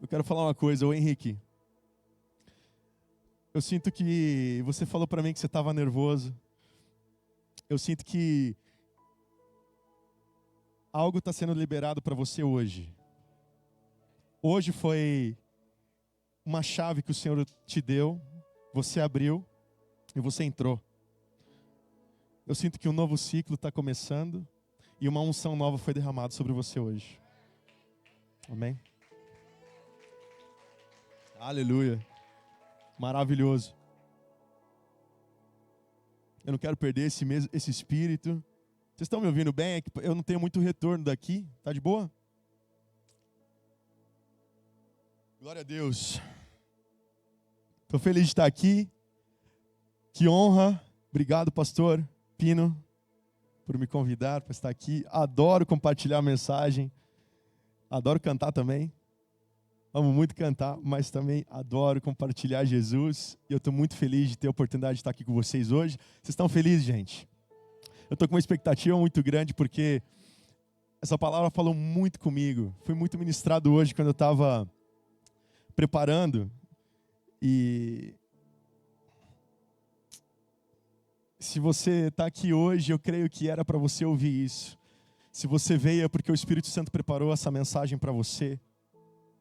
Eu quero falar uma coisa, ô Henrique. Eu sinto que você falou pra mim que você estava nervoso. Eu sinto que algo está sendo liberado para você hoje. Hoje foi uma chave que o Senhor te deu, você abriu e você entrou. Eu sinto que um novo ciclo está começando e uma unção nova foi derramada sobre você hoje. Amém? Aleluia. Maravilhoso. Eu não quero perder esse espírito. Vocês estão me ouvindo bem? É que eu não tenho muito retorno daqui. Tá de boa? Glória a Deus. Estou feliz de estar aqui. Que honra. Obrigado, pastor Pino, por me convidar para estar aqui. Adoro compartilhar a mensagem. Adoro cantar também. Amo muito cantar, mas também adoro compartilhar Jesus. E eu estou muito feliz de ter a oportunidade de estar aqui com vocês hoje. Vocês estão felizes, gente? Eu estou com uma expectativa muito grande porque essa palavra falou muito comigo. Fui muito ministrado hoje quando eu estava preparando. E se você está aqui hoje, eu creio que era para você ouvir isso. Se você veio é porque o Espírito Santo preparou essa mensagem para você.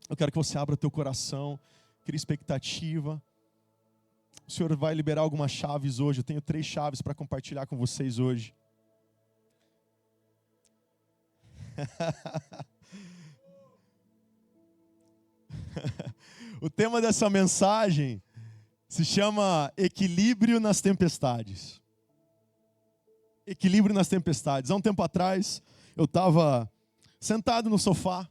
Eu quero que você abra o teu coração, crie expectativa. O Senhor vai liberar algumas chaves hoje. Eu tenho 3 chaves para compartilhar com vocês hoje. O tema dessa mensagem se chama Equilíbrio nas Tempestades. Equilíbrio nas tempestades. Há um tempo atrás, eu estava sentado no sofá,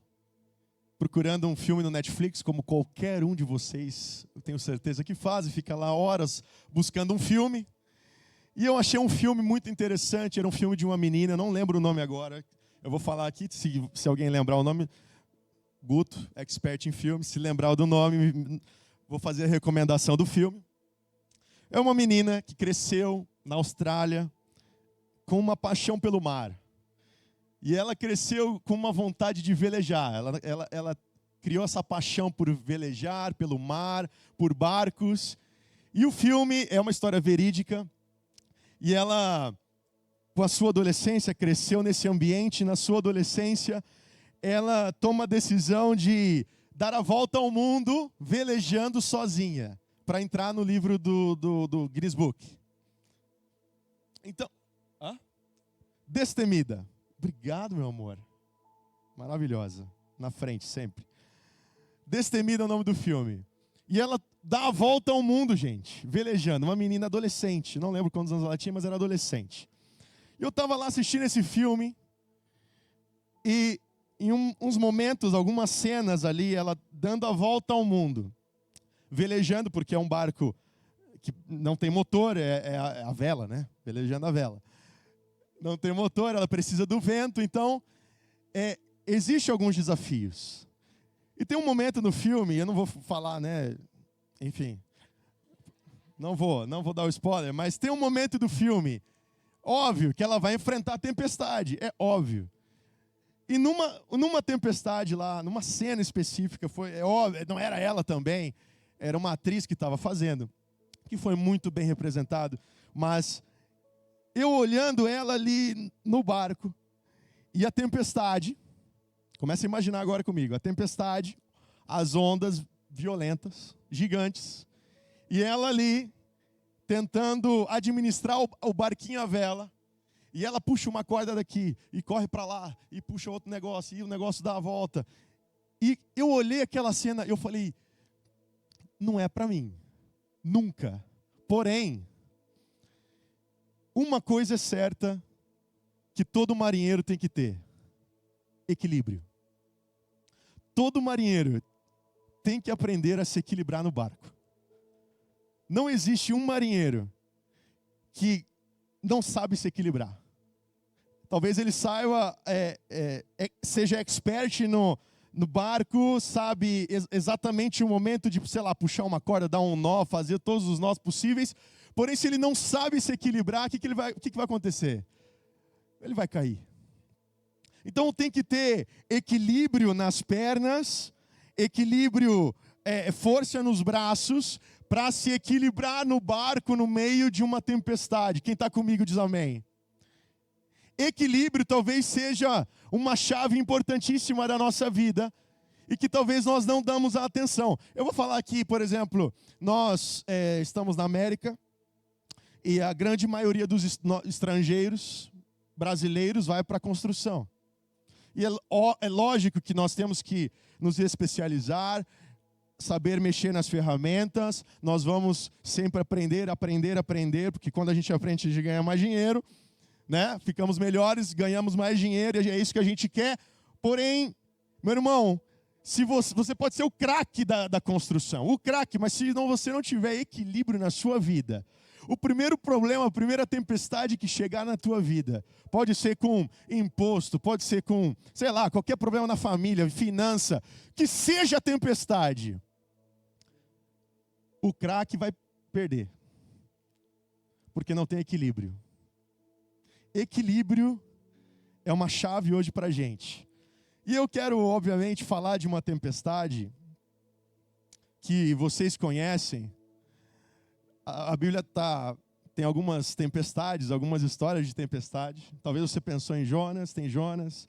procurando um filme no Netflix, como qualquer um de vocês, eu tenho certeza que faz, e fica lá horas buscando um filme. E eu achei um filme muito interessante, era um filme de uma menina, não lembro o nome agora. Eu vou falar aqui, se alguém lembrar o nome, Guto, expert em filme, se lembrar do nome, vou fazer a recomendação do filme. É uma menina que cresceu na Austrália com uma paixão pelo mar. E ela cresceu com uma vontade de velejar. Ela criou essa paixão por velejar, pelo mar, por barcos. E o filme é uma história verídica. E ela, com a sua adolescência, cresceu nesse ambiente. Na sua adolescência, ela toma a decisão de dar a volta ao mundo velejando sozinha, para entrar no livro do Guinness Book. Então, Destemida. Obrigado, meu amor. Maravilhosa. Na frente, sempre. Destemida é o nome do filme. E ela dá a volta ao mundo, gente, velejando. Uma menina adolescente. Não lembro quantos anos ela tinha, mas era adolescente. E eu estava lá assistindo esse filme. E em uns momentos, algumas cenas ali, ela dando a volta ao mundo. Velejando, porque é um barco que não tem motor, é a vela, né? Velejando a vela. Não tem motor, ela precisa do vento, então existe alguns desafios. E tem um momento no filme, eu não vou falar, né? Enfim, não vou dar o spoiler, mas tem um momento do filme, óbvio, que ela vai enfrentar a tempestade, é óbvio. E numa tempestade lá, numa cena específica, é óbvio, não era ela também, era uma atriz que estava fazendo, que foi muito bem representado, mas eu olhando ela ali no barco, e a tempestade, começa a imaginar agora comigo, a tempestade, as ondas violentas, gigantes, e ela ali, tentando administrar o barquinho à vela, e ela puxa uma corda daqui, e corre para lá, e puxa outro negócio, e o negócio dá a volta. E eu olhei aquela cena, eu falei, não é para mim, nunca. Porém, uma coisa é certa que todo marinheiro tem que ter: equilíbrio. Todo marinheiro tem que aprender a se equilibrar no barco. Não existe um marinheiro que não sabe se equilibrar. Talvez ele saiba, seja expert no barco, sabe exatamente o momento de, sei lá, puxar uma corda, dar um nó, fazer todos os nós possíveis. Porém, se ele não sabe se equilibrar, o que vai acontecer? Ele vai cair. Então tem que ter equilíbrio nas pernas, Equilíbrio é força nos braços para se equilibrar no barco no meio de uma tempestade. Quem está comigo diz amém. Equilíbrio talvez seja uma chave importantíssima da nossa vida e que talvez nós não damos a atenção. Eu vou falar aqui, por exemplo, nós estamos na América e a grande maioria dos estrangeiros brasileiros vai para a construção. E é lógico que nós temos que nos especializar, saber mexer nas ferramentas, nós vamos sempre aprender, porque quando a gente aprende, a gente ganha mais dinheiro, né? Ficamos melhores, ganhamos mais dinheiro, e é isso que a gente quer. Porém, meu irmão, se você pode ser o craque da construção, o craque, mas se você não tiver equilíbrio na sua vida, o primeiro problema, a primeira tempestade que chegar na tua vida, pode ser com imposto, pode ser com, sei lá, qualquer problema na família, finança, que seja tempestade, o craque vai perder, porque não tem equilíbrio. Equilíbrio é uma chave hoje para a gente. E eu quero, obviamente, falar de uma tempestade que vocês conhecem. A Bíblia tem algumas tempestades, algumas histórias de tempestade. Talvez você pensou em Jonas, tem Jonas,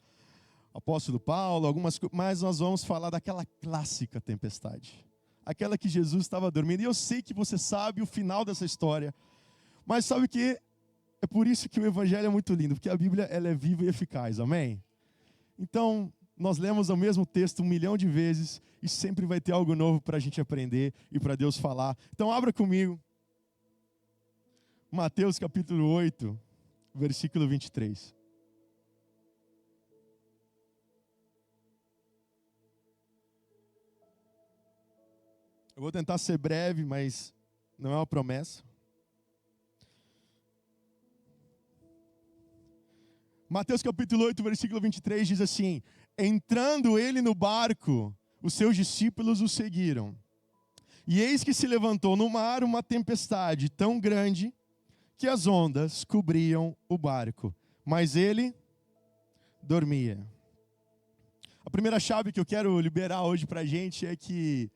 apóstolo Paulo, mas nós vamos falar daquela clássica tempestade. Aquela que Jesus estava dormindo. E eu sei que você sabe o final dessa história. Mas sabe o que? É por isso que o Evangelho é muito lindo, porque a Bíblia ela é viva e eficaz, amém? Então, nós lemos o mesmo texto 1 milhão de vezes e sempre vai ter algo novo para a gente aprender e para Deus falar. Então, abra comigo. Mateus capítulo 8, versículo 23. Eu vou tentar ser breve, mas não é uma promessa. Mateus capítulo 8, versículo 23 diz assim: entrando ele no barco, os seus discípulos o seguiram. E eis que se levantou no mar uma tempestade tão grande que as ondas cobriam o barco, mas ele dormia. A primeira chave que eu quero liberar hoje para a gente é que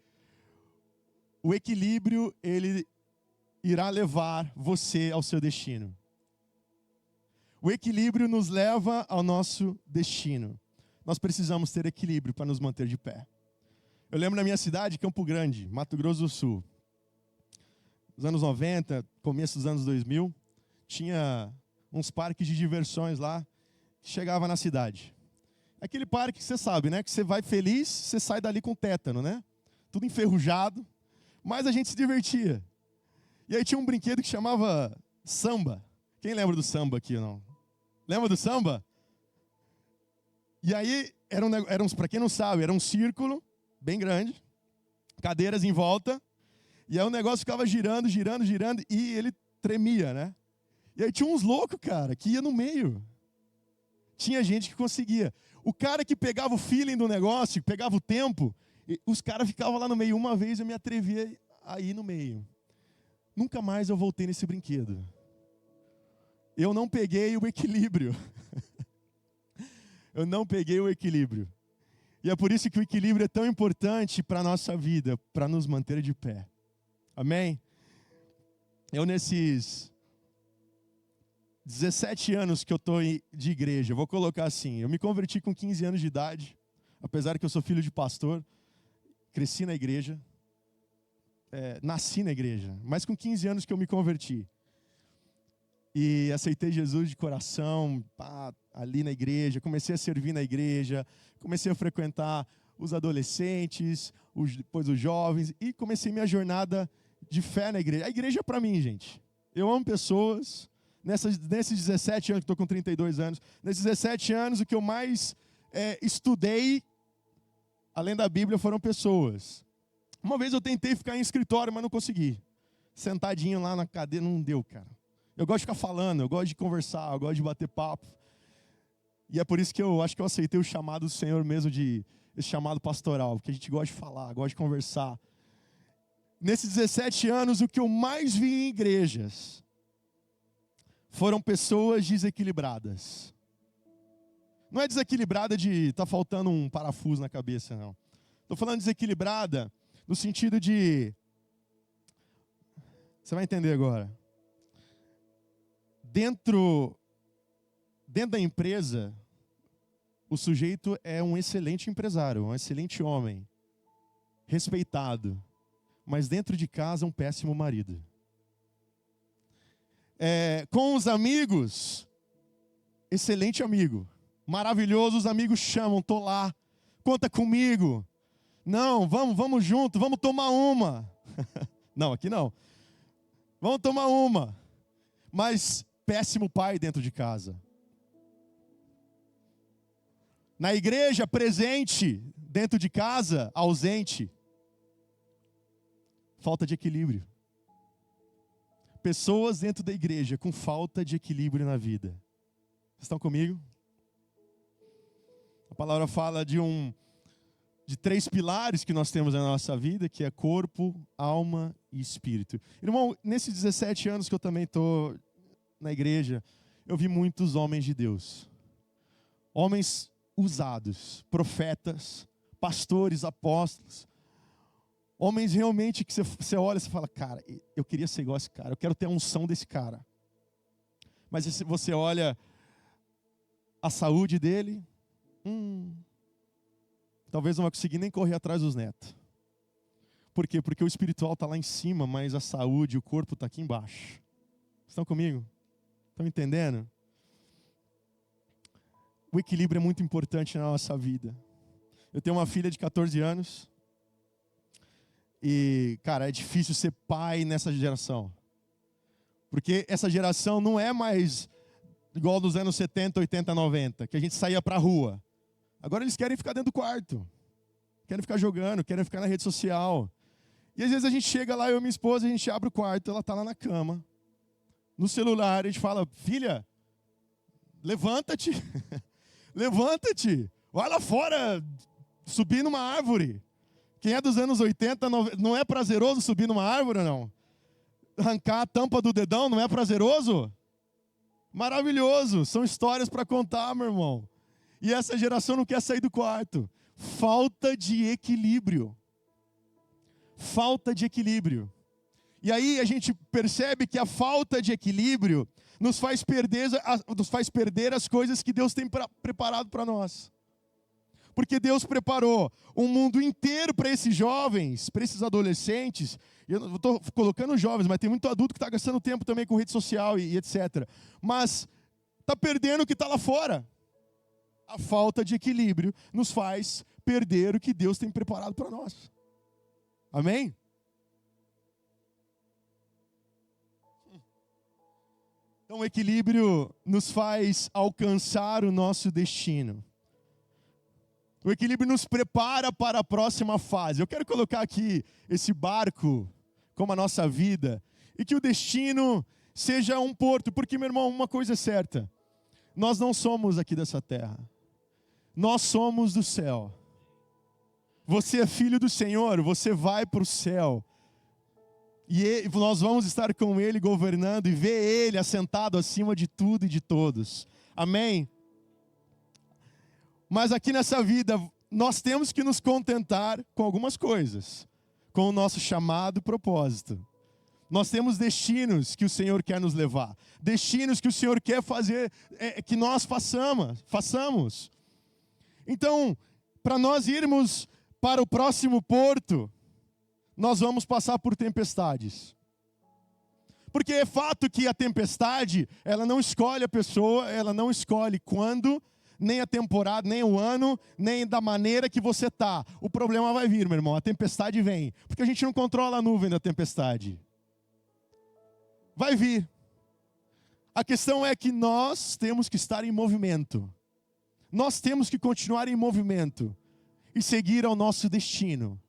o equilíbrio, ele irá levar você ao seu destino. O equilíbrio nos lva ao nosso destino. Nós precisamos ter equilíbrio para nos manter de pé. Eu lembro na minha cidade, Campo Grande, Mato Grosso do Sul. Nos anos 90, começo dos anos 2000, tinha uns parques de diversões lá, que chegava na cidade. Aquele parque que você sabe, né? Que você vai feliz, você sai dali com tétano, né? Tudo enferrujado, mas a gente se divertia. E aí tinha um brinquedo que chamava samba. Quem lembra do samba aqui ou não? Lembra do samba? E aí, para quem não sabe, era um círculo bem grande, cadeiras em volta, e aí o negócio ficava girando, girando, girando, e ele tremia, né? E aí tinha uns loucos, cara, que ia no meio. Tinha gente que conseguia. O cara que pegava o feeling do negócio, pegava o tempo, os caras ficavam lá no meio. Uma vez eu me atrevi a ir no meio. Nunca mais eu voltei nesse brinquedo. Eu não peguei o equilíbrio. Eu não peguei o equilíbrio. E é por isso que o equilíbrio é tão importante para a nossa vida, para nos manter de pé. Amém? Eu nesses 17 anos que eu estou de igreja, vou colocar assim, eu me converti com 15 anos de idade, apesar que eu sou filho de pastor, cresci na igreja, nasci na igreja, mas com 15 anos que eu me converti. E aceitei Jesus de coração, ali na igreja, comecei a servir na igreja, comecei a frequentar os adolescentes, depois os jovens, e comecei minha jornada de fé na igreja. A igreja é para mim, gente. Eu amo pessoas. Nesses 17 anos, que estou com 32 anos, nesses 17 anos, o que eu mais estudei, além da Bíblia, foram pessoas. Uma vez eu tentei ficar em escritório, mas não consegui. Sentadinho lá na cadeira, não deu, cara. Eu gosto de ficar falando, eu gosto de conversar, eu gosto de bater papo. E é por isso que eu acho que eu aceitei o chamado do Senhor mesmo, esse chamado pastoral, porque a gente gosta de falar, gosta de conversar. Nesses 17 anos, o que eu mais vi em igrejas foram pessoas desequilibradas. Não é desequilibrada de estar faltando um parafuso na cabeça, não. Estou falando desequilibrada no sentido de... Você vai entender agora. Dentro da empresa, o sujeito é um excelente empresário, um excelente homem, respeitado. Mas dentro de casa, um péssimo marido. Com os amigos, excelente amigo. Maravilhoso, os amigos chamam, tô lá, conta comigo. Não, vamos junto, vamos tomar uma. Não, aqui não. Vamos tomar uma. Mas péssimo pai dentro de casa. Na igreja, presente. Dentro de casa, ausente. Falta de equilíbrio. Pessoas dentro da igreja com falta de equilíbrio na vida. Vocês estão comigo? A palavra fala de 3 pilares que nós temos na nossa vida, que é corpo, alma e espírito. Irmão, nesses 17 anos que eu também estou na igreja, eu vi muitos homens de Deus. Homens usados, profetas, pastores, apóstolos. Homens realmente que você olha e você fala, cara, eu queria ser igual a esse cara, eu quero ter a unção desse cara. Mas se você olha a saúde dele, talvez não vai conseguir nem correr atrás dos netos. Por quê? Porque o espiritual está lá em cima, mas a saúde, o corpo está aqui embaixo. Estão comigo? Estão entendendo? O equilíbrio é muito importante na nossa vida. Eu tenho uma filha de 14 anos. E, cara, é difícil ser pai nessa geração. Porque essa geração não é mais igual dos anos 70, 80, 90, que a gente saía pra rua. Agora eles querem ficar dentro do quarto. Querem ficar jogando, querem ficar na rede social. E às vezes a gente chega lá, eu e minha esposa, a gente abre o quarto, ela tá lá na cama. No celular, a gente fala, filha, levanta-te. Levanta-te. Vai lá fora, subir numa árvore. Quem é dos anos 80, não é prazeroso subir numa árvore, não? Arrancar a tampa do dedão, não é prazeroso? Maravilhoso. São histórias para contar, meu irmão. E essa geração não quer sair do quarto. Falta de equilíbrio. Falta de equilíbrio. E aí a gente percebe que a falta de equilíbrio nos faz perder as coisas que Deus tem preparado para nós. Porque Deus preparou um mundo inteiro para esses jovens, para esses adolescentes. Eu não estou colocando jovens, mas tem muito adulto que está gastando tempo também com rede social e etc. Mas está perdendo o que está lá fora. A falta de equilíbrio nos faz perder o que Deus tem preparado para nós. Amém? Então o equilíbrio nos faz alcançar o nosso destino. O equilíbrio nos prepara para a próxima fase. Eu quero colocar aqui esse barco como a nossa vida e que o destino seja um porto. Porque, meu irmão, uma coisa é certa. Nós não somos aqui dessa terra. Nós somos do céu. Você é filho do Senhor, você vai para o céu. E nós vamos estar com Ele governando e ver Ele assentado acima de tudo e de todos. Amém? Mas aqui nessa vida, nós temos que nos contentar com algumas coisas. Com o nosso chamado e propósito. Nós temos destinos que o Senhor quer nos levar. Destinos que o Senhor quer fazer, que nós façamos. Então, para nós irmos para o próximo porto, nós vamos passar por tempestades. Porque é fato que a tempestade, ela não escolhe a pessoa, ela não escolhe quando, nem a temporada, nem o ano, nem da maneira que você está. O problema vai vir, meu irmão, a tempestade vem. Porque a gente não controla a nuvem da tempestade. Vai vir. A questão é que nós temos que estar em movimento. Nós temos que continuar em movimento e seguir ao nosso destino.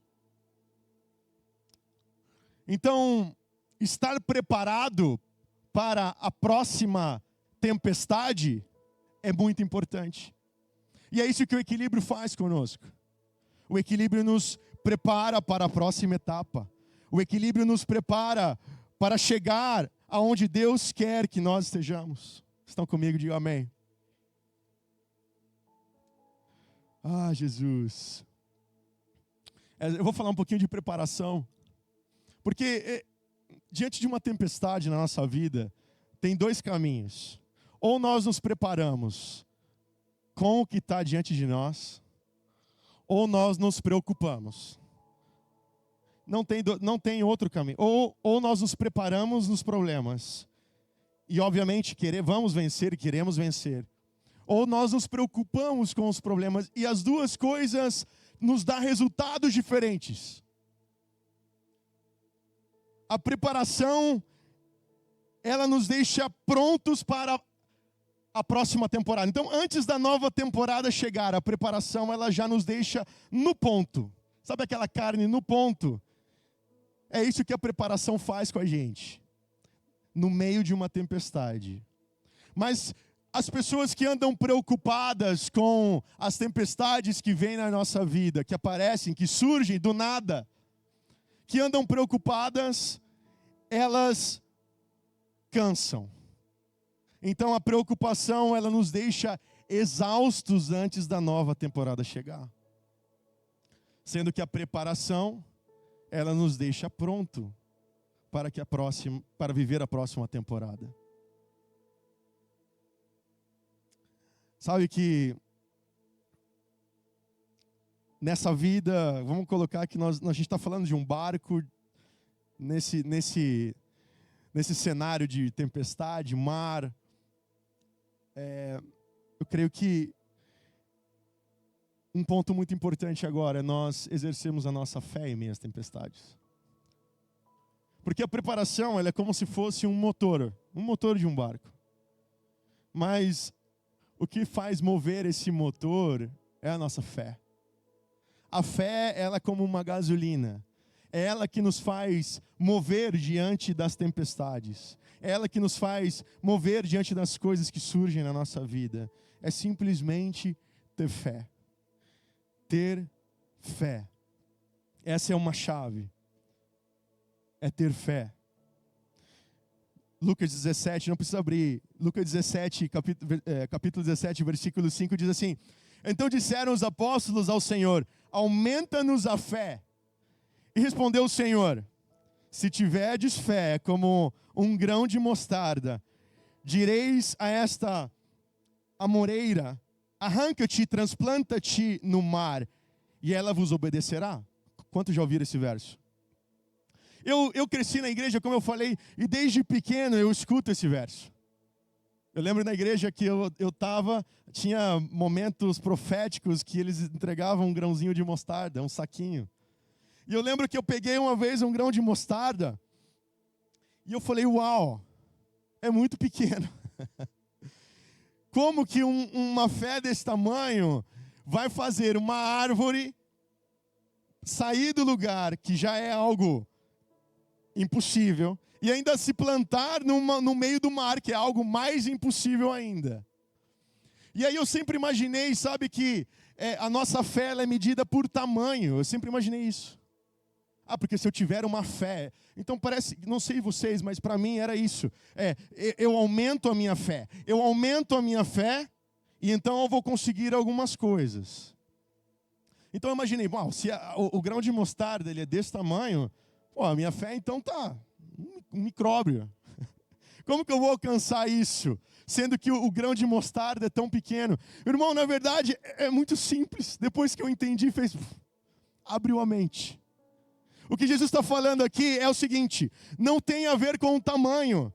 Então, estar preparado para a próxima tempestade é muito importante. E é isso que o equilíbrio faz conosco. O equilíbrio nos prepara para a próxima etapa. O equilíbrio nos prepara para chegar aonde Deus quer que nós estejamos. Estão comigo? Digam amém. Ah, Jesus. Eu vou falar um pouquinho de preparação. Porque diante de uma tempestade na nossa vida, tem dois caminhos. Ou nós nos preparamos com o que está diante de nós, ou nós nos preocupamos. Não tem outro caminho. Ou nós nos preparamos nos problemas, e obviamente vamos vencer e queremos vencer. Ou nós nos preocupamos com os problemas, e as duas coisas nos dão resultados diferentes. A preparação, ela nos deixa prontos para a próxima temporada. Então, antes da nova temporada chegar, a preparação, ela já nos deixa no ponto. Sabe aquela carne no ponto? É isso que a preparação faz com a gente, no meio de uma tempestade. Mas as pessoas que andam preocupadas com as tempestades que vêm na nossa vida, que aparecem, que surgem do nada, que andam preocupadas, elas cansam. Então a preocupação, ela nos deixa exaustos antes da nova temporada chegar. Sendo que a preparação, ela nos deixa pronto para viver a próxima temporada. Sabe que nessa vida, vamos colocar que a gente está falando de um barco nesse cenário de tempestade, mar. Eu creio que um ponto muito importante agora é nós exercermos a nossa fé em meio às tempestades. Porque a preparação, ela é como se fosse um motor de um barco. Mas o que faz mover esse motor é a nossa fé. A fé, ela é como uma gasolina. É ela que nos faz mover diante das tempestades. É ela que nos faz mover diante das coisas que surgem na nossa vida. É simplesmente ter fé. Ter fé. Essa é uma chave. É ter fé. Lucas 17, não precisa abrir. Lucas 17, capítulo 17, versículo 5 diz assim: então disseram os apóstolos ao Senhor: aumenta-nos a fé. E respondeu o Senhor: se tiverdes fé como um grão de mostarda, direis a esta amoreira: arranca-te e transplanta-te no mar, e ela vos obedecerá. Quantos já ouviram esse verso? Eu cresci na igreja, como eu falei, e desde pequeno eu escuto esse verso. Eu lembro na igreja que eu estava, tinha momentos proféticos que eles entregavam um grãozinho de mostarda, um saquinho. E eu lembro que eu peguei uma vez um grão de mostarda, e eu falei: uau, é muito pequeno. Como que uma fé desse tamanho vai fazer uma árvore sair do lugar, que já é algo impossível, e ainda se plantar no meio do mar, que é algo mais impossível ainda. E aí eu sempre imaginei, sabe, que a nossa fé ela é medida por tamanho. Eu sempre imaginei isso. Porque se eu tiver uma fé, então parece, não sei vocês, mas para mim era isso. Eu aumento a minha fé. Eu aumento a minha fé, e então eu vou conseguir algumas coisas. Então eu imaginei, bom, se o grão de mostarda ele é desse tamanho, a minha fé então tá um micróbio. Como que eu vou alcançar isso, sendo que o grão de mostarda é tão pequeno? Irmão, na verdade, é muito simples. Depois que eu entendi, abriu a mente. O que Jesus está falando aqui é o seguinte: não tem a ver com o tamanho.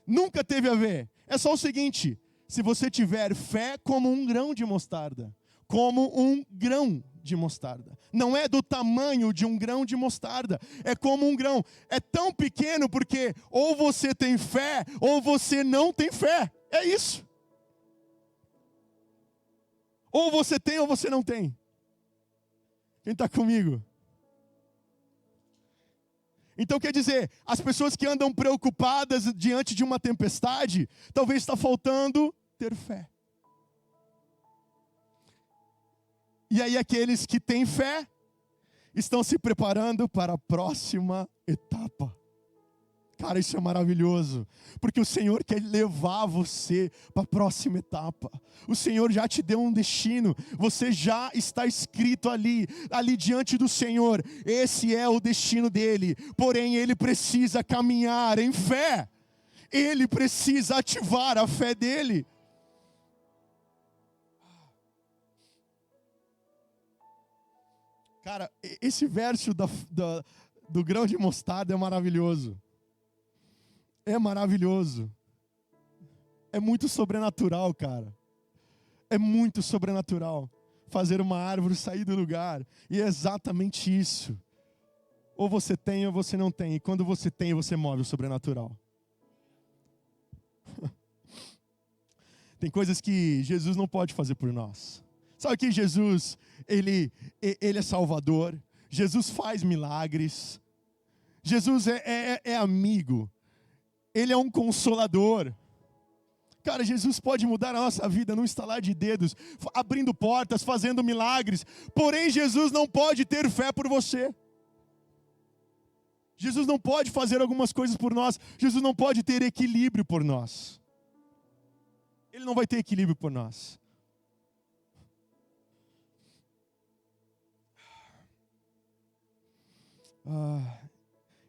Nunca teve a ver. É só o seguinte: se você tiver fé como um grão de mostarda, como um grão de mostarda. Não é do tamanho de um grão de mostarda. É como um grão. É tão pequeno porque ou você tem fé ou você não tem fé. É isso. Ou você tem ou você não tem. Quem está comigo? Então quer dizer, as pessoas que andam preocupadas diante de uma tempestade, talvez está faltando ter fé. E aí aqueles que têm fé estão se preparando para a próxima etapa. Cara, isso é maravilhoso, porque o Senhor quer levar você para a próxima etapa. O Senhor já te deu um destino, você já está escrito ali diante do Senhor. Esse é o destino dele, porém ele precisa caminhar em fé. Ele precisa ativar a fé dele. Cara, esse verso do grão de mostarda é maravilhoso. É maravilhoso. É muito sobrenatural, cara. É muito sobrenatural. Fazer uma árvore sair do lugar. E é exatamente isso. Ou você tem ou você não tem. E quando você tem, você move o sobrenatural. Tem coisas que Jesus não pode fazer por nós. Sabe que Jesus, ele é Salvador. Jesus faz milagres. Jesus é amigo. Ele é um consolador. Cara, Jesus pode mudar a nossa vida num estalar de dedos, abrindo portas, fazendo milagres. Porém, Jesus não pode ter fé por você. Jesus não pode fazer algumas coisas por nós. Jesus não pode ter equilíbrio por nós. Ele não vai ter equilíbrio por nós.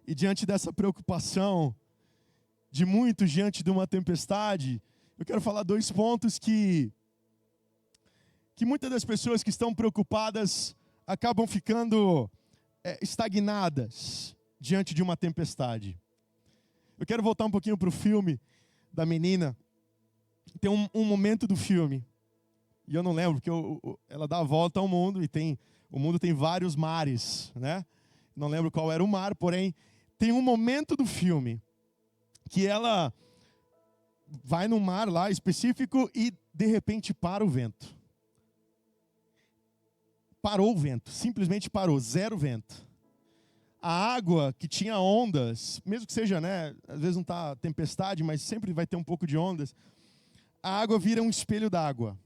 E diante dessa preocupação de muitos diante de uma tempestade, eu quero falar 2 pontos que muitas das pessoas que estão preocupadas acabam ficando estagnadas diante de uma tempestade. Eu quero voltar um pouquinho para o filme da menina. Tem um momento do filme, e eu não lembro, porque ela dá a volta ao mundo, e o mundo tem vários mares, né? Não lembro qual era o mar, porém, tem um momento do filme que ela vai num mar lá específico e de repente para o vento. Parou o vento, simplesmente parou, zero vento. A água que tinha ondas, mesmo que seja, né, às vezes não está tempestade, mas sempre vai ter um pouco de ondas, a água vira um espelho d'água.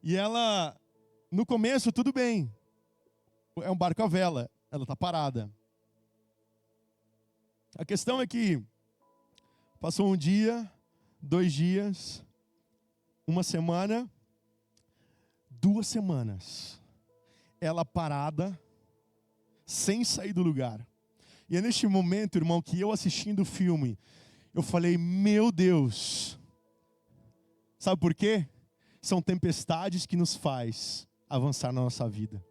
E ela, no começo, tudo bem, é um barco a vela, ela está parada. A questão é que passou um dia, 2 dias, 1 semana, 2 semanas. Ela parada, sem sair do lugar. E é neste momento, irmão, que eu assistindo o filme, eu falei, meu Deus. Sabe por quê? São tempestades que nos faz avançar na nossa vida.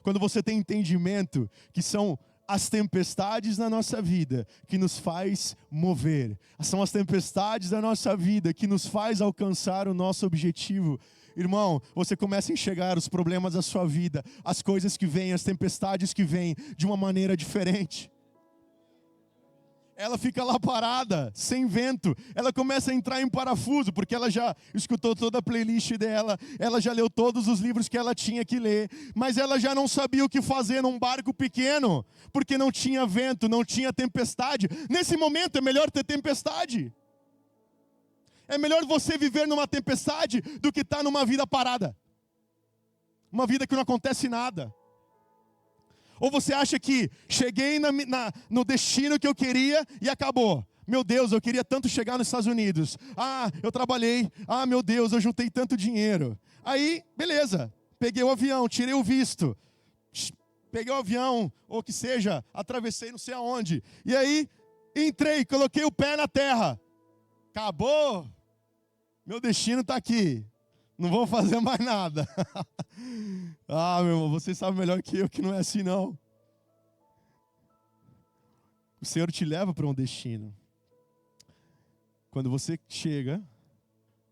Quando você tem entendimento que são as tempestades na nossa vida que nos faz mover. São as tempestades da nossa vida que nos faz alcançar o nosso objetivo. Irmão, você começa a enxergar os problemas da sua vida, as coisas que vêm, as tempestades que vêm, de uma maneira diferente. Ela fica lá parada, sem vento. Ela começa a entrar em parafuso, porque ela já escutou toda a playlist dela, ela já leu todos os livros que ela tinha que ler, mas ela já não sabia o que fazer num barco pequeno, porque não tinha vento, não tinha tempestade. Nesse momento é melhor ter tempestade. É melhor você viver numa tempestade do que estar numa vida parada. Uma vida que não acontece nada. Ou você acha que cheguei no destino que eu queria e acabou. Meu Deus, eu queria tanto chegar nos Estados Unidos. Eu trabalhei. Meu Deus, eu juntei tanto dinheiro. Aí, beleza. Peguei o avião, tirei o visto. Peguei o avião, ou que seja, atravessei não sei aonde. E aí, entrei, coloquei o pé na terra. Acabou. Meu destino está aqui. Não vou fazer mais nada. Meu irmão, você sabe melhor que eu que não é assim não. O Senhor te leva para um destino. Quando você chega,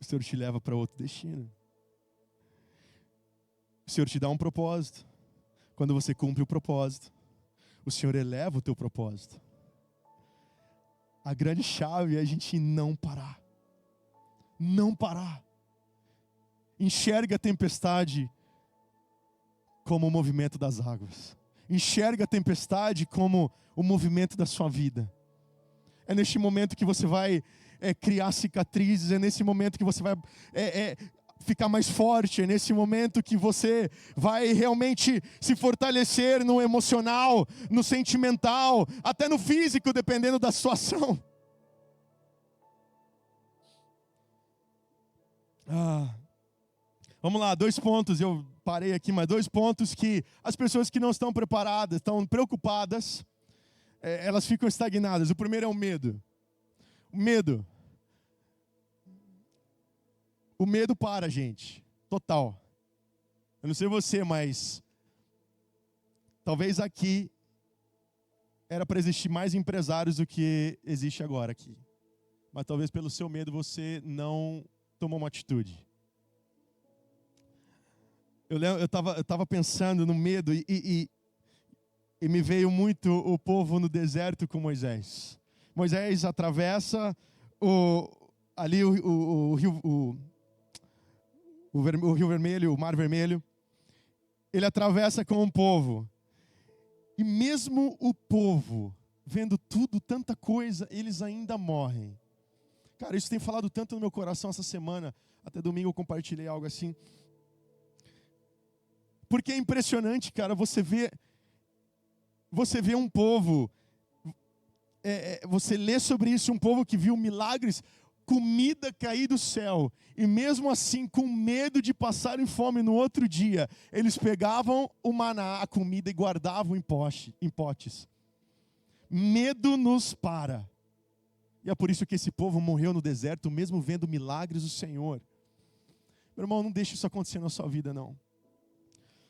o Senhor te leva para outro destino. O Senhor te dá um propósito. Quando você cumpre o propósito, o Senhor eleva o teu propósito. A grande chave é a gente não parar. Não parar. Enxerga a tempestade como o movimento das águas. Enxerga a tempestade como o movimento da sua vida. É neste momento que você vai criar cicatrizes. É nesse momento que você vai ficar mais forte, é nesse momento que você vai realmente se fortalecer no emocional, no sentimental, até no físico, dependendo da situação. Vamos lá, 2 pontos, eu parei aqui, mas 2 pontos que as pessoas que não estão preparadas, estão preocupadas, elas ficam estagnadas. O primeiro é o medo. O medo. O medo para, gente. Total. Eu não sei você, mas talvez aqui era para existir mais empresários do que existe agora aqui. Mas talvez pelo seu medo você não tomou uma atitude. Eu estava pensando no medo e me veio muito o povo no deserto com Moisés. Moisés atravessa o Rio Vermelho, o Mar Vermelho. Ele atravessa com o povo. E mesmo o povo, vendo tudo, tanta coisa, eles ainda morrem. Cara, isso tem falado tanto no meu coração essa semana. Até domingo eu compartilhei algo assim. Porque é impressionante, cara, você vê um povo, você lê sobre isso, um povo que viu milagres, comida cair do céu, e mesmo assim, com medo de passarem fome no outro dia, eles pegavam o maná, a comida, e guardavam em potes. Medo nos para. E é por isso que esse povo morreu no deserto, mesmo vendo milagres do Senhor. Meu irmão, não deixe isso acontecer na sua vida, não.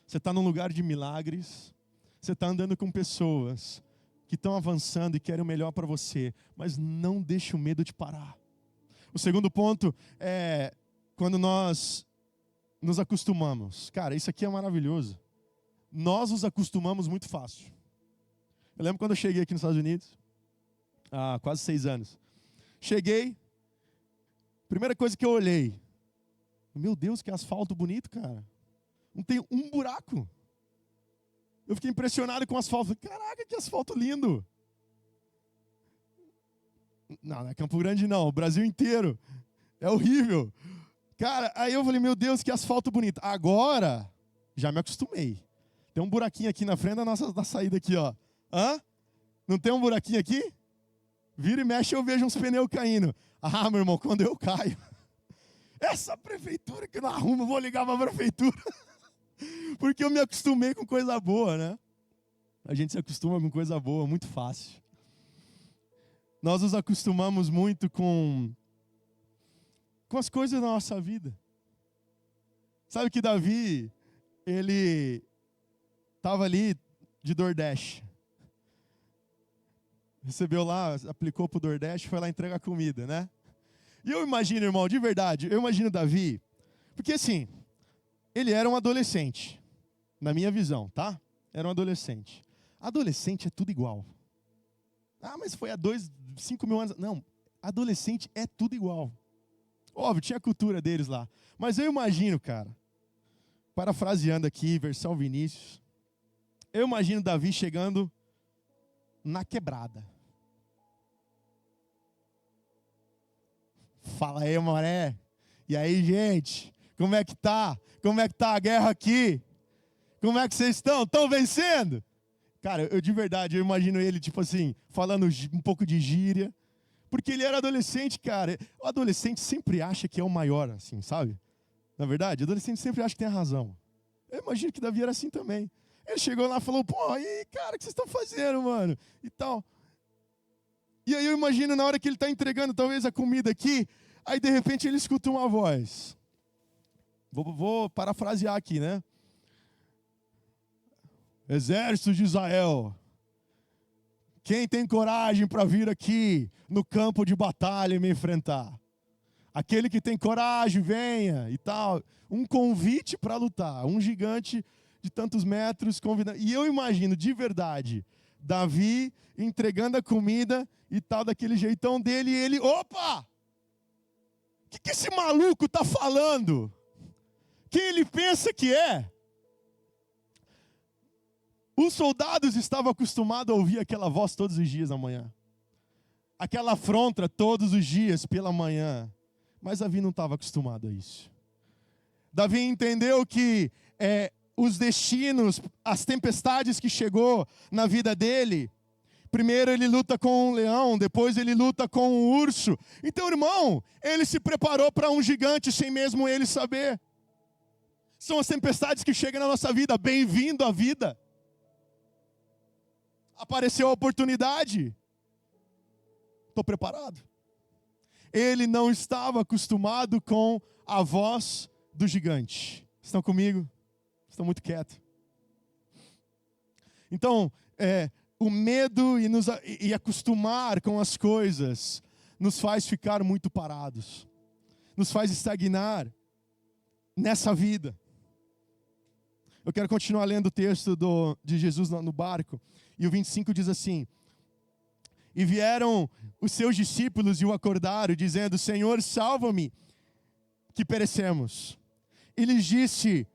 Você está num lugar de milagres, você está andando com pessoas que estão avançando e querem o melhor para você, mas não deixe o medo te parar. O segundo ponto é quando nós nos acostumamos. Cara, isso aqui é maravilhoso. Nós nos acostumamos muito fácil. Eu lembro quando eu cheguei aqui nos Estados Unidos, há quase 6 anos. Cheguei, primeira coisa que eu olhei, meu Deus, que asfalto bonito, cara. Não tem um buraco. Eu fiquei impressionado com o asfalto. Caraca, que asfalto lindo. Não é Campo Grande não, o Brasil inteiro. É horrível. Cara, aí eu falei, meu Deus, que asfalto bonito. Agora, já me acostumei. Tem um buraquinho aqui na frente da saída aqui, ó. Não tem um buraquinho aqui? Vira e mexe, eu vejo uns pneus caindo. Ah, meu irmão, quando eu caio. Essa prefeitura que não arruma, eu vou ligar para a prefeitura. Porque eu me acostumei com coisa boa, né? A gente se acostuma com coisa boa, muito fácil. Nós nos acostumamos muito com as coisas da nossa vida. Sabe que Davi, ele estava ali de DoorDash. Recebeu lá, aplicou para o DoorDash, foi lá entregar comida, né? E eu imagino, irmão, de verdade, eu imagino Davi, porque assim, ele era um adolescente, na minha visão, tá? Era um adolescente. Adolescente é tudo igual. Ah, mas foi há 5 mil anos. Não, adolescente é tudo igual. Óbvio, tinha a cultura deles lá. Mas eu imagino, cara, parafraseando aqui, versão Vinícius, eu imagino Davi chegando na quebrada. Fala aí, Maré. E aí, gente? Como é que tá? Como é que tá a guerra aqui? Como é que vocês estão? Estão vencendo? Cara, eu de verdade, eu imagino ele, tipo assim, falando um pouco de gíria. Porque ele era adolescente, cara. O adolescente sempre acha que é o maior, assim, sabe? Na verdade, o adolescente sempre acha que tem a razão. Eu imagino que Davi era assim também. Ele chegou lá e falou, pô, aí, cara, o que vocês estão fazendo, mano? E tal. E aí eu imagino na hora que ele está entregando talvez a comida aqui, aí de repente ele escuta uma voz. Vou parafrasear aqui, né? Exército de Israel, quem tem coragem para vir aqui no campo de batalha e me enfrentar? Aquele que tem coragem, venha e tal. Um convite para lutar, um gigante de tantos metros convidando. E eu imagino, de verdade, Davi entregando a comida e tal, daquele jeitão dele, e ele, opa! O que esse maluco está falando? Quem ele pensa que é? Os soldados estavam acostumados a ouvir aquela voz todos os dias da manhã. Aquela afronta todos os dias pela manhã. Mas Davi não estava acostumado a isso. Davi entendeu que os destinos, as tempestades que chegou na vida dele, primeiro ele luta com um leão, depois ele luta com um urso. Então, irmão, ele se preparou para um gigante sem mesmo ele saber. São as tempestades que chegam na nossa vida. Bem-vindo à vida. Apareceu a oportunidade. Estou preparado. Ele não estava acostumado com a voz do gigante. Estão comigo? Estão muito quietos. Então, o medo e acostumar com as coisas nos faz ficar muito parados. Nos faz estagnar nessa vida. Eu quero continuar lendo o texto de Jesus no barco. E o 25 diz assim: e vieram os seus discípulos e o acordaram, dizendo: Senhor, salva-me, que perecemos. E lhes disse: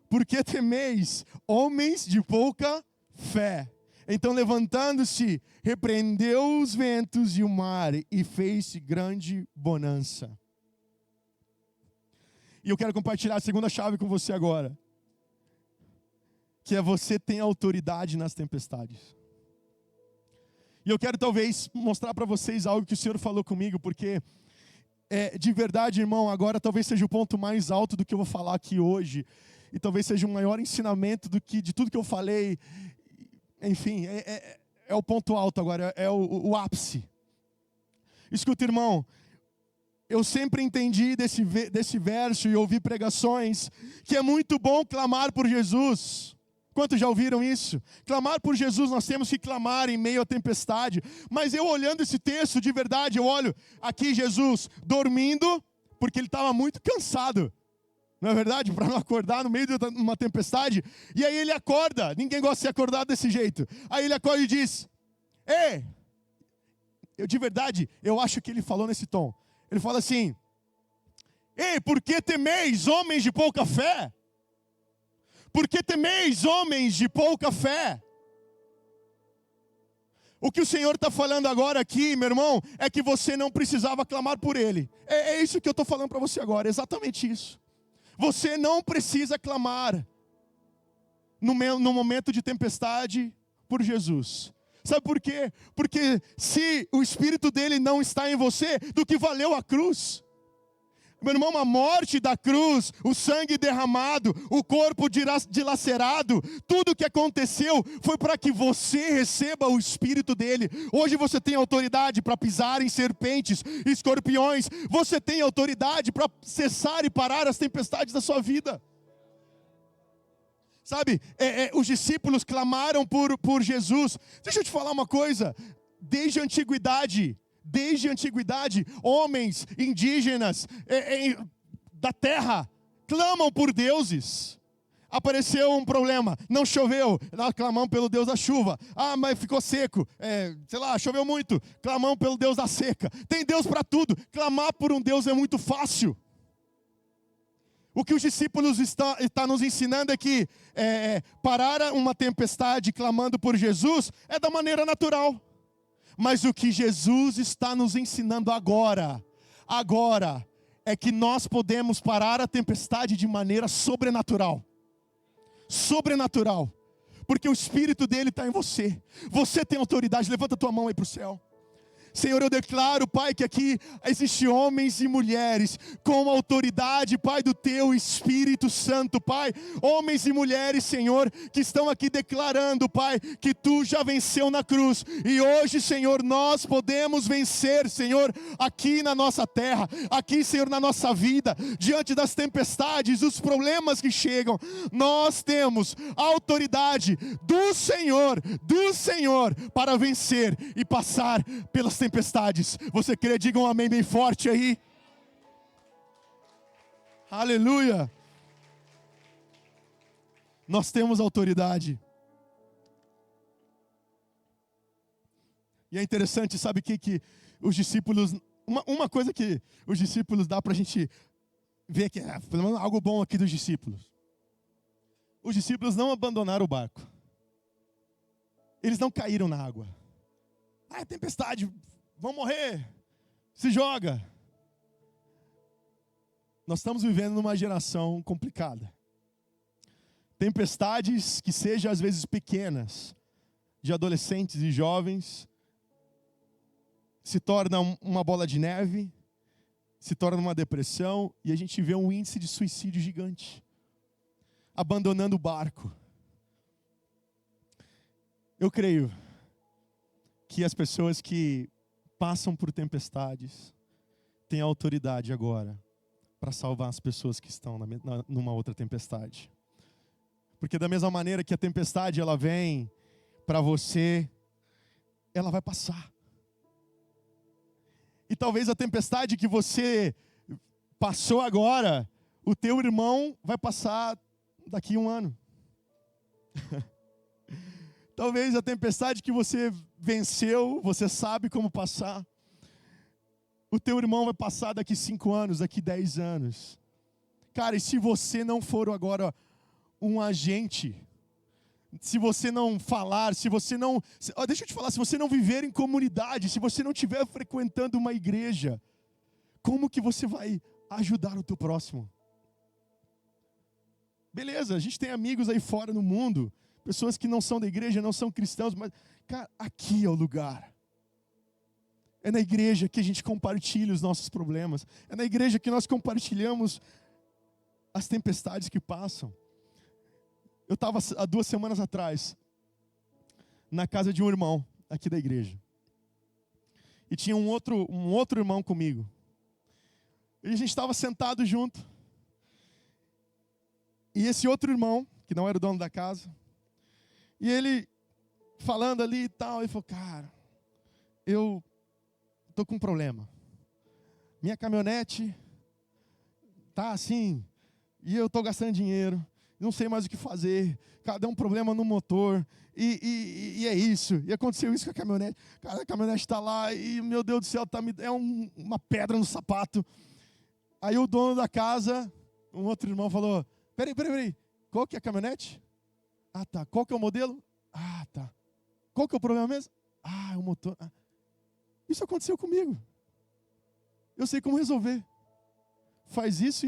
por que temeis, homens de pouca fé? Então, levantando-se, repreendeu os ventos e o mar, e fez grande bonança. E eu quero compartilhar a segunda chave com você agora, que é: você tem autoridade nas tempestades. E eu quero talvez mostrar para vocês algo que o Senhor falou comigo, porque de verdade, irmão, agora talvez seja o ponto mais alto do que eu vou falar aqui hoje, e talvez seja o maior ensinamento de tudo que eu falei. Enfim, é o ponto alto agora, é o ápice. Escuta, irmão, eu sempre entendi desse verso e ouvi pregações que é muito bom clamar por Jesus. Quantos já ouviram isso? Clamar por Jesus, nós temos que clamar em meio à tempestade. Mas eu olhando esse texto, de verdade, eu olho aqui Jesus dormindo, porque ele estava muito cansado. Não é verdade? Para não acordar no meio de uma tempestade. E aí ele acorda. Ninguém gosta de ser acordado desse jeito. Aí ele acorda e diz: ei! De verdade, eu acho que ele falou nesse tom. Ele fala assim: ei, por que temeis, homens de pouca fé? Por que temeis, homens de pouca fé? O que o Senhor está falando agora aqui, meu irmão, é que você não precisava clamar por Ele. É isso que eu estou falando para você agora, exatamente isso. Você não precisa clamar no momento de tempestade por Jesus. Sabe por quê? Porque se o Espírito dele não está em você, do que valeu a cruz? Meu irmão, a morte da cruz, o sangue derramado, o corpo dilacerado, tudo o que aconteceu foi para que você receba o Espírito dele. Hoje você tem autoridade para pisar em serpentes, escorpiões. Você tem autoridade para cessar e parar as tempestades da sua vida. Sabe, os discípulos clamaram por Jesus. Deixa eu te falar uma coisa. Desde a antiguidade, homens indígenas da terra clamam por deuses. Apareceu um problema, não choveu, nós clamamos pelo Deus da chuva. Ah, mas ficou seco, choveu muito, clamamos pelo Deus da seca. Tem Deus para tudo, clamar por um Deus é muito fácil. O que os discípulos estão nos ensinando é que parar uma tempestade clamando por Jesus é da maneira natural. Mas o que Jesus está nos ensinando agora, é que nós podemos parar a tempestade de maneira sobrenatural. Sobrenatural. Porque o Espírito dele está em você. Você tem autoridade, levanta a tua mão aí para o céu. Senhor, eu declaro, Pai, que aqui existem homens e mulheres com autoridade, Pai, do Teu Espírito Santo, Pai. Homens e mulheres, Senhor, que estão aqui declarando, Pai, que Tu já venceu na cruz. E hoje, Senhor, nós podemos vencer, Senhor, aqui na nossa terra, aqui, Senhor, na nossa vida, diante das tempestades, dos problemas que chegam. Nós temos a autoridade do Senhor, para vencer e passar pelas tempestades. Você crê? Diga um amém bem forte aí. Aleluia. Nós temos autoridade. E é interessante, sabe o que os discípulos... Uma coisa que os discípulos dá para a gente ver que é pelo menos algo bom aqui dos discípulos. Os discípulos não abandonaram o barco. Eles não caíram na água. Ah, é tempestade, vão morrer. Se joga. Nós estamos vivendo numa geração complicada. Tempestades que sejam às vezes pequenas, de adolescentes e jovens, se tornam uma bola de neve, se torna uma depressão, e a gente vê um índice de suicídio gigante, abandonando o barco. Eu creio que as pessoas que passam por tempestades têm autoridade agora para salvar as pessoas que estão numa outra tempestade. Porque da mesma maneira que a tempestade ela vem para você, ela vai passar. E talvez a tempestade que você passou agora, o teu irmão vai passar daqui a 1 ano. Talvez a tempestade que você venceu, você sabe como passar. O teu irmão vai passar daqui 5 anos, daqui 10 anos. Cara, e se você não for agora um agente, se você não falar, se você não... deixa eu te falar, se você não viver em comunidade, se você não estiver frequentando uma igreja, como que você vai ajudar o teu próximo? Beleza, a gente tem amigos aí fora no mundo, pessoas que não são da igreja, não são cristãos, mas, cara, aqui é o lugar. É na igreja que a gente compartilha os nossos problemas. É na igreja que nós compartilhamos as tempestades que passam. Eu estava há 2 semanas atrás na casa de um irmão aqui da igreja. E tinha um outro irmão comigo. E a gente estava sentado junto. E esse outro irmão, que não era o dono da casa, e ele falando ali e tal, ele falou, cara, eu estou com um problema. Minha caminhonete tá assim, e eu estou gastando dinheiro, não sei mais o que fazer, cara, deu um problema no motor, e é isso, e aconteceu isso com a caminhonete, cara, a caminhonete está lá, e meu Deus do céu, uma pedra no sapato. Aí o dono da casa, um outro irmão falou, peraí, qual que é a caminhonete? Ah, tá, qual que é o modelo? Ah, tá, qual que é o problema mesmo? Ah, é o motor. Ah. Isso aconteceu comigo. Eu sei como resolver. Faz isso.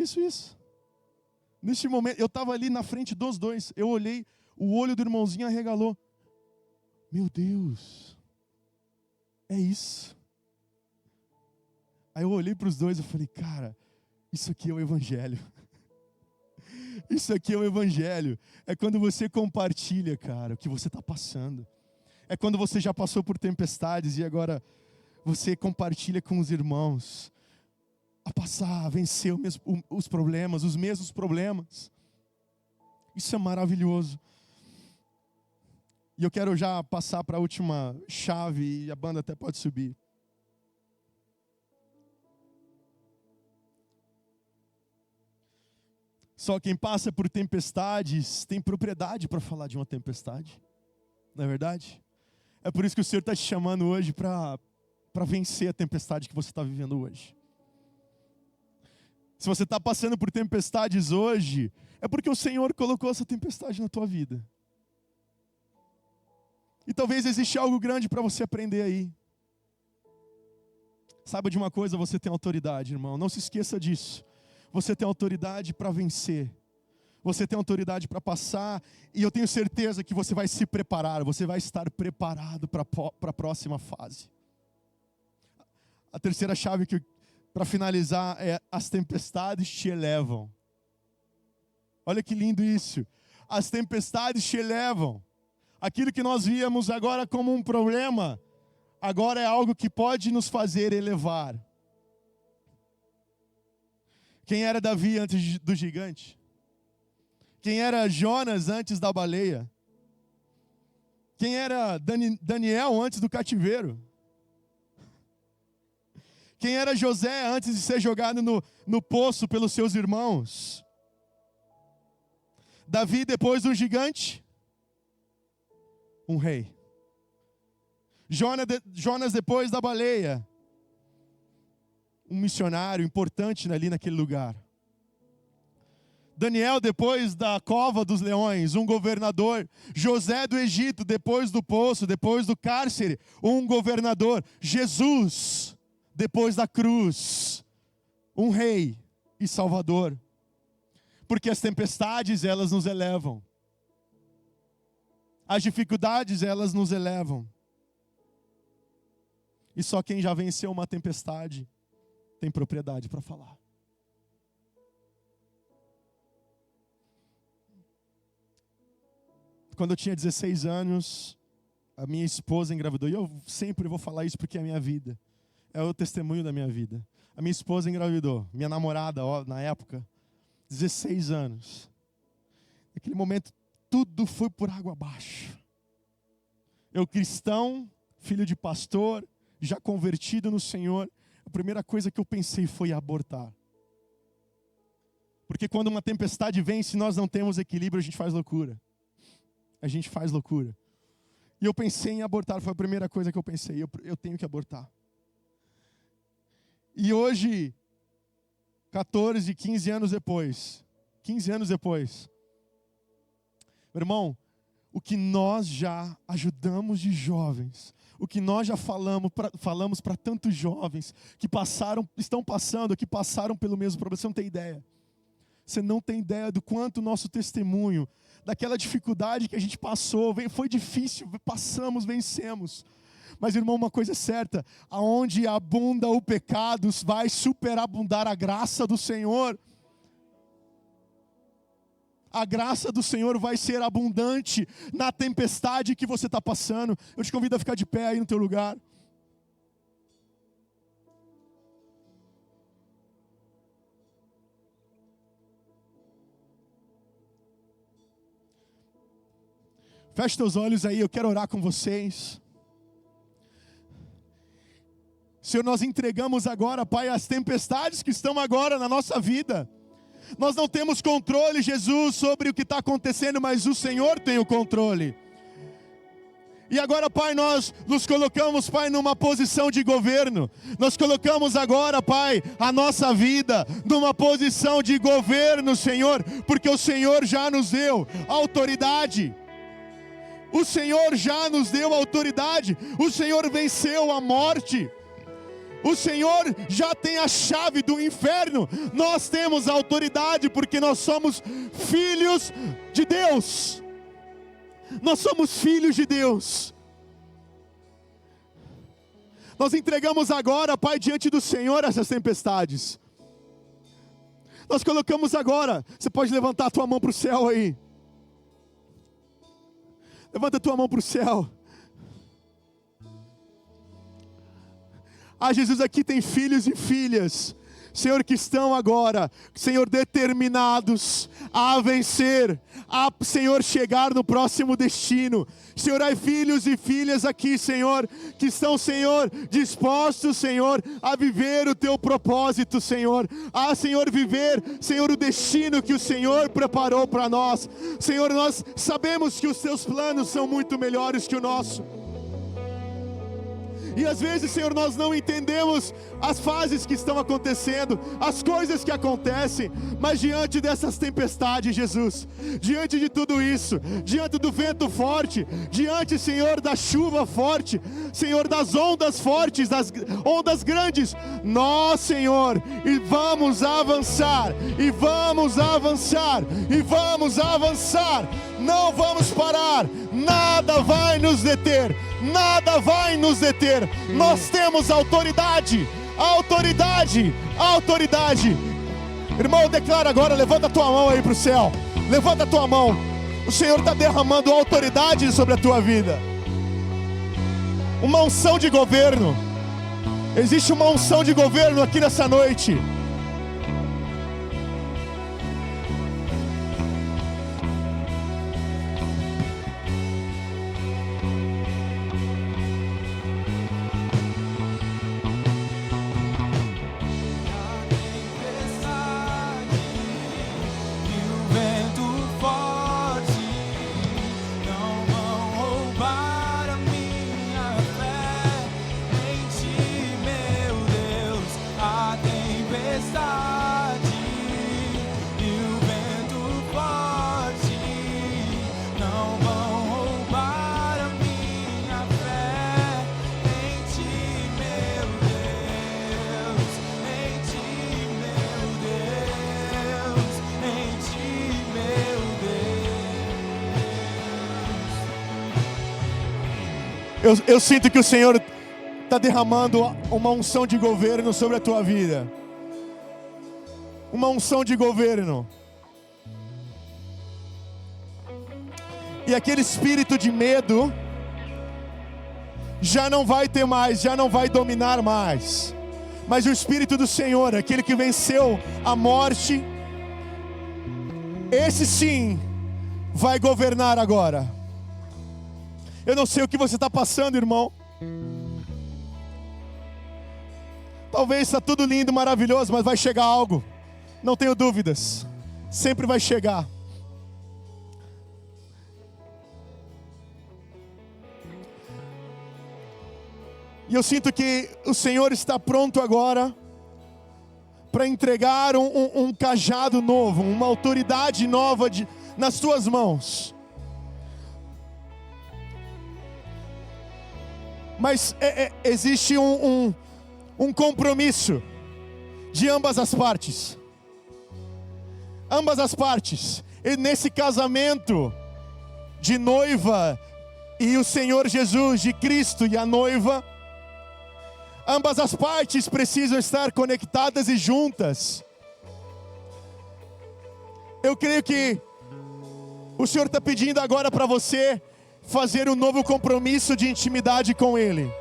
Neste momento, eu estava ali na frente dos dois. Eu olhei, o olho do irmãozinho arregalou. Meu Deus. É isso. Aí eu olhei para os dois e falei, cara, isso aqui é o evangelho. Isso aqui é o evangelho. É quando você compartilha, cara, o que você está passando. É quando você já passou por tempestades e agora você compartilha com os irmãos a passar, a vencer os problemas, os mesmos problemas. Isso é maravilhoso. E eu quero já passar para a última chave, e a banda até pode subir. Só quem passa por tempestades tem propriedade para falar de uma tempestade. Não é verdade? É por isso que o Senhor está te chamando hoje para vencer a tempestade que você está vivendo hoje. Se você está passando por tempestades hoje, é porque o Senhor colocou essa tempestade na tua vida. E talvez exista algo grande para você aprender aí. Saiba de uma coisa, você tem autoridade, irmão. Não se esqueça disso. Você tem autoridade para vencer. Você tem autoridade para passar. E eu tenho certeza que você vai se preparar. Você vai estar preparado para a próxima fase. A terceira chave para finalizar é: as tempestades te elevam. Olha que lindo isso. As tempestades te elevam. Aquilo que nós víamos agora como um problema, agora é algo que pode nos fazer elevar. Quem era Davi antes do gigante? Quem era Jonas antes da baleia? Quem era Daniel antes do cativeiro? Quem era José antes de ser jogado no poço pelos seus irmãos? Davi depois do gigante? Um rei. Jonas depois da baleia? Um missionário importante ali naquele lugar. Daniel depois da cova dos leões, um governador. José do Egito depois do poço, depois do cárcere, um governador. Jesus depois da cruz, um rei. e Salvador. Porque as tempestades, elas nos elevam. As dificuldades, elas nos elevam. E só quem já venceu uma tempestade tem propriedade para falar. Quando eu tinha 16 anos, a minha esposa engravidou. E eu sempre vou falar isso porque é a minha vida. É o testemunho da minha vida. A minha esposa engravidou. Minha namorada, na época, 16 anos. Naquele momento, tudo foi por água abaixo. Eu, cristão, filho de pastor, já convertido no Senhor, a primeira coisa que eu pensei foi abortar. Porque quando uma tempestade vem, se nós não temos equilíbrio, a gente faz loucura. A gente faz loucura. E eu pensei em abortar, foi a primeira coisa que eu pensei, eu tenho que abortar. E hoje, 14, 15 anos depois, meu irmão, o que nós já ajudamos de jovens, o que nós já falamos para tantos jovens que passaram pelo mesmo problema, você não tem ideia. Você não tem ideia do quanto o nosso testemunho, daquela dificuldade que a gente passou, foi difícil, passamos, vencemos. Mas, irmão, uma coisa é certa, aonde abunda o pecado, vai superabundar a graça do Senhor. A graça do Senhor vai ser abundante na tempestade que você está passando. Eu te convido a ficar de pé aí no teu lugar. Feche teus olhos aí, eu quero orar com vocês. Senhor, nós entregamos agora, Pai, as tempestades que estão agora na nossa vida. Nós não temos controle, Jesus, sobre o que está acontecendo, mas o Senhor tem o controle. E agora, Pai, nós nos colocamos, Pai, numa posição de governo. Nós colocamos agora, Pai, a nossa vida numa posição de governo, Senhor, porque o Senhor já nos deu autoridade. O Senhor já nos deu autoridade. O Senhor venceu a morte. O Senhor já tem a chave do inferno. Nós temos a autoridade porque nós somos filhos de Deus. Nós somos filhos de Deus. Nós entregamos agora, Pai, diante do Senhor essas tempestades. Nós colocamos agora. Você pode levantar a tua mão para o céu aí. Levanta a tua mão para o céu. Jesus, aqui tem filhos e filhas, Senhor, que estão agora, Senhor, determinados a vencer, a, Senhor, chegar no próximo destino. Senhor, há filhos e filhas aqui, Senhor, que estão, Senhor, dispostos, Senhor, a viver o Teu propósito, Senhor. A, Senhor, viver, Senhor, o destino que o Senhor preparou para nós. Senhor, nós sabemos que os Teus planos são muito melhores que o nosso. E às vezes, Senhor, nós não entendemos as fases que estão acontecendo, as coisas que acontecem, mas diante dessas tempestades, Jesus, diante de tudo isso, diante do vento forte, diante, Senhor, da chuva forte, Senhor, das ondas fortes, das ondas grandes, nós, Senhor, e vamos avançar, e vamos avançar, e vamos avançar, não vamos parar, nada vai nos deter. Nada vai nos deter. Nós temos autoridade. Autoridade. Autoridade. Irmão, declara agora. Levanta a tua mão aí para o céu. Levanta a tua mão. O Senhor está derramando autoridade sobre a tua vida. Uma unção de governo. Existe uma unção de governo aqui nessa noite. Eu sinto que o Senhor está derramando uma unção de governo sobre a tua vida. Uma unção de governo. E aquele espírito de medo já não vai ter mais, já não vai dominar mais. Mas o Espírito do Senhor, aquele que venceu a morte, esse sim vai governar agora. Eu não sei o que você está passando, irmão. Talvez está tudo lindo, maravilhoso, mas vai chegar algo. Não tenho dúvidas. Sempre vai chegar. E eu sinto que o Senhor está pronto agora para entregar um cajado novo, uma autoridade nova nas tuas mãos. Mas existe um compromisso de ambas as partes. Ambas as partes. E nesse casamento de noiva e o Senhor Jesus, de Cristo e a noiva, ambas as partes precisam estar conectadas e juntas. Eu creio que o Senhor está pedindo agora para você fazer um novo compromisso de intimidade com Ele.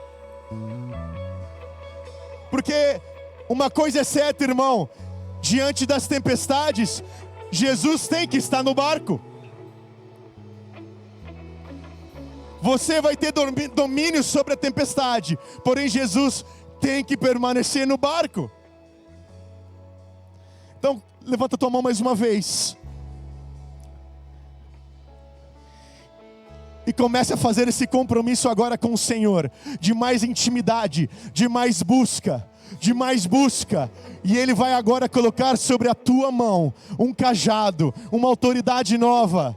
Porque uma coisa é certa, irmão, diante das tempestades, Jesus tem que estar no barco. Você vai ter domínio sobre a tempestade, porém Jesus tem que permanecer no barco. Então, levanta tua mão mais uma vez. E comece a fazer esse compromisso agora com o Senhor, de mais intimidade, de mais busca. E Ele vai agora colocar sobre a tua mão um cajado, uma autoridade nova.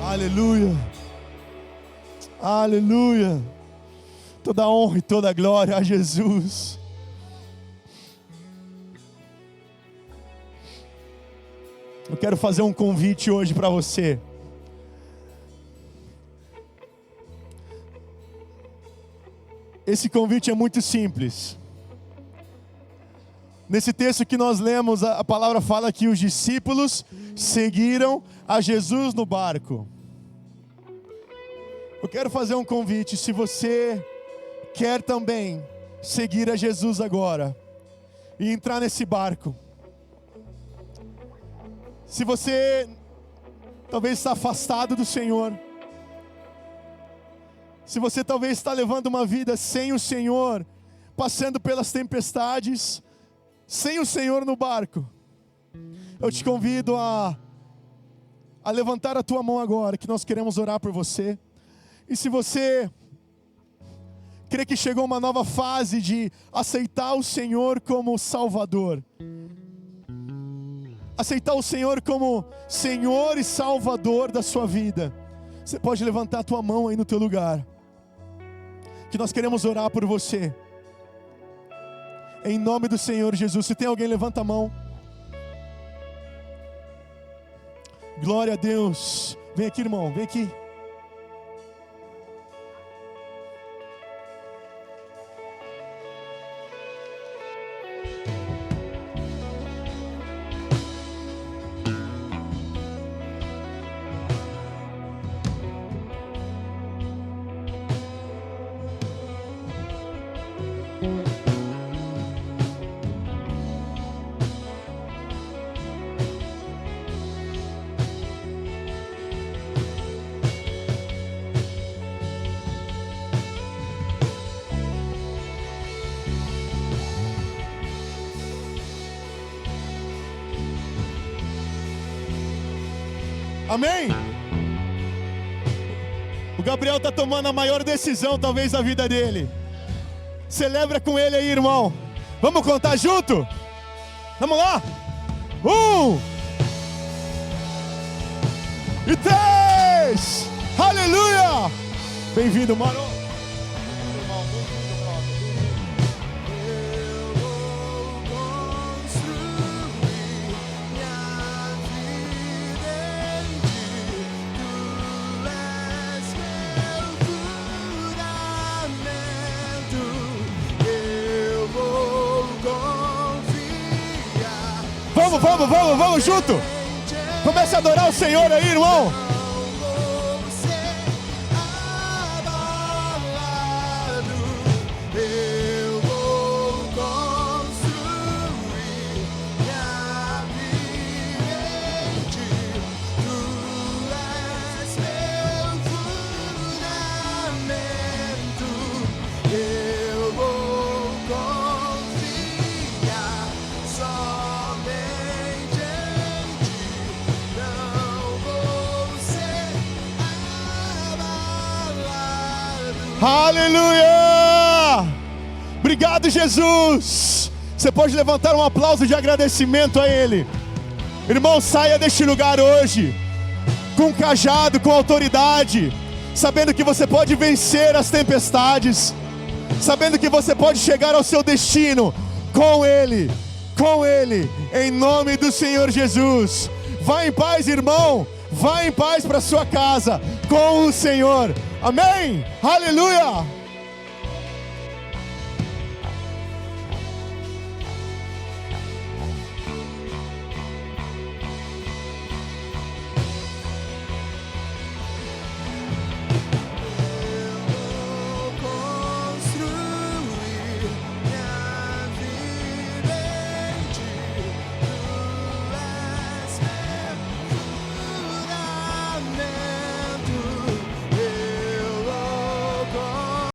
Aleluia, aleluia, toda honra e toda glória a Jesus. Eu quero fazer um convite hoje para você. Esse convite é muito simples. Nesse texto que nós lemos, a palavra fala que os discípulos seguiram a Jesus no barco. Eu quero fazer um convite, se você quer também seguir a Jesus agora e entrar nesse barco. Se você talvez está afastado do Senhor, se você talvez está levando uma vida sem o Senhor, passando pelas tempestades, sem o Senhor no barco, eu te convido a levantar a tua mão agora, que nós queremos orar por você. E se você crê que chegou uma nova fase de aceitar o Senhor como Salvador, aceitar o Senhor como Senhor e Salvador da sua vida, você pode levantar a tua mão aí no teu lugar, que nós queremos orar por você, em nome do Senhor Jesus. Se tem alguém, levanta a mão. Glória a Deus. Vem aqui, irmão, vem aqui. Amém? O Gabriel está tomando a maior decisão, talvez, da vida dele. Celebra com ele aí, irmão. Vamos contar junto? Vamos lá? 1 e 3. Aleluia! Bem-vindo, mano. Vamos junto. Comece a adorar o Senhor aí, irmão. Eu vou construir minha vida em ti. Tu és meu fundamento. Eu vou confiar somente em ti. Não vou ser abalado. Aleluia! Obrigado, Jesus. Você pode levantar um aplauso de agradecimento a Ele. Irmão, saia deste lugar hoje com cajado, com autoridade, sabendo que você pode vencer as tempestades, sabendo que você pode chegar ao seu destino com Ele, em nome do Senhor Jesus. Vá em paz, irmão. Vá em paz para sua casa com o Senhor. Amém? Aleluia!